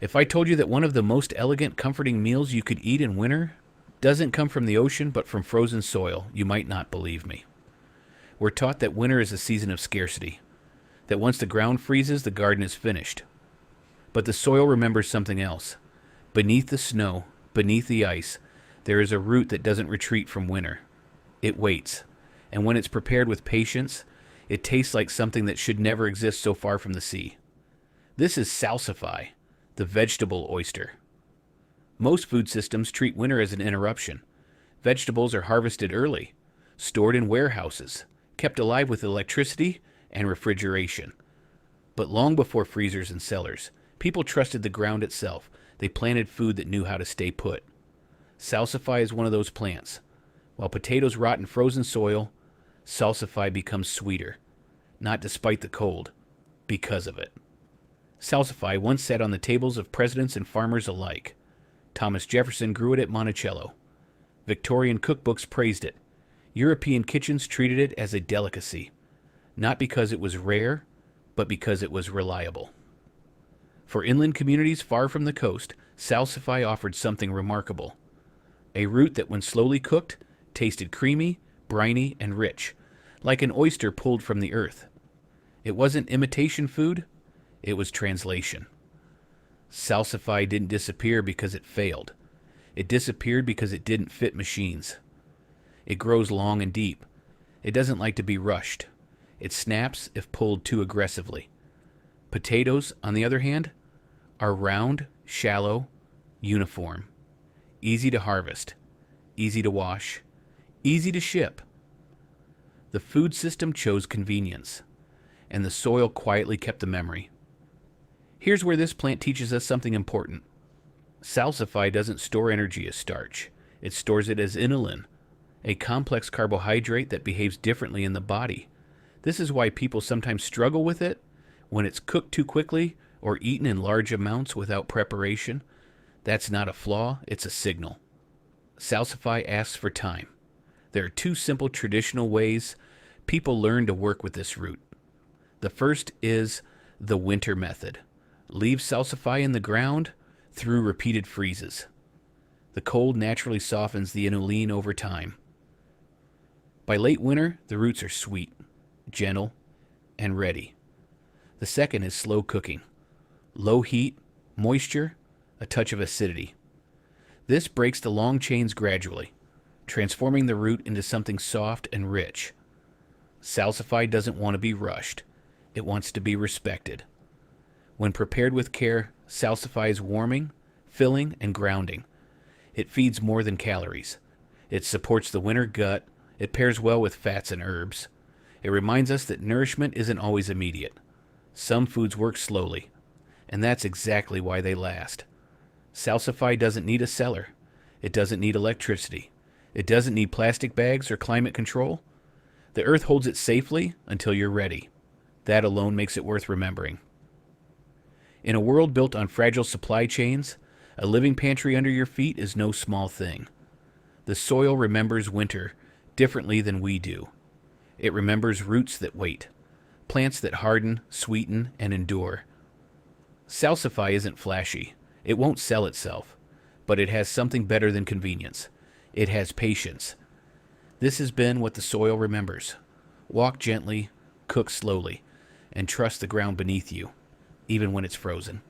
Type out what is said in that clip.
If I told you that one of the most elegant, comforting meals you could eat in winter doesn't come from the ocean but from frozen soil, you might not believe me. We're taught that winter is a season of scarcity, that once the ground freezes, the garden is finished. But the soil remembers something else. Beneath the snow, beneath the ice, there is a root that doesn't retreat from winter. It waits, and when it's prepared with patience, it tastes like something that should never exist so far from the sea. This is salsify, the vegetable oyster. Most food systems treat winter as an interruption. Vegetables are harvested early, stored in warehouses, kept alive with electricity and refrigeration. But long before freezers and cellars, people trusted the ground itself. They planted food that knew how to stay put. Salsify is one of those plants. While potatoes rot in frozen soil, salsify becomes sweeter. Not despite the cold, because of it. Salsify once sat on the tables of presidents and farmers alike. Thomas Jefferson grew it at Monticello. Victorian cookbooks praised it. European kitchens treated it as a delicacy, not because it was rare, but because it was reliable. For inland communities far from the coast, salsify offered something remarkable. A root that when slowly cooked, tasted creamy, briny, and rich, like an oyster pulled from the earth. It wasn't imitation food, it was translation. Salsify didn't disappear because it failed. It disappeared because it didn't fit machines. It grows long and deep. It doesn't like to be rushed. It snaps if pulled too aggressively. Potatoes, on the other hand, are round, shallow, uniform. Easy to harvest, easy to wash, easy to ship. The food system chose convenience, and the soil quietly kept the memory. Here's where this plant teaches us something important. Salsify doesn't store energy as starch. It stores it as inulin, a complex carbohydrate that behaves differently in the body. This is why people sometimes struggle with it when it's cooked too quickly or eaten in large amounts without preparation. That's not a flaw, it's a signal. Salsify asks for time. There are two simple traditional ways people learn to work with this root. The first is the winter method. Leave salsify in the ground through repeated freezes. The cold naturally softens the inulin over time. By late winter, the roots are sweet, gentle, and ready. The second is slow cooking. Low heat, moisture, a touch of acidity. This breaks the long chains gradually, transforming the root into something soft and rich. Salsify doesn't want to be rushed. It wants to be respected. When prepared with care, salsify is warming, filling, and grounding. It feeds more than calories. It supports the winter gut. It pairs well with fats and herbs. It reminds us that nourishment isn't always immediate. Some foods work slowly, and that's exactly why they last. Salsify doesn't need a cellar. It doesn't need electricity. It doesn't need plastic bags or climate control. The earth holds it safely until you're ready. That alone makes it worth remembering. In a world built on fragile supply chains, a living pantry under your feet is no small thing. The soil remembers winter differently than we do. It remembers roots that wait, plants that harden, sweeten, and endure. Salsify isn't flashy. It won't sell itself, but it has something better than convenience. It has patience. This has been what the soil remembers. Walk gently, cook slowly, and trust the ground beneath you, even when it's frozen.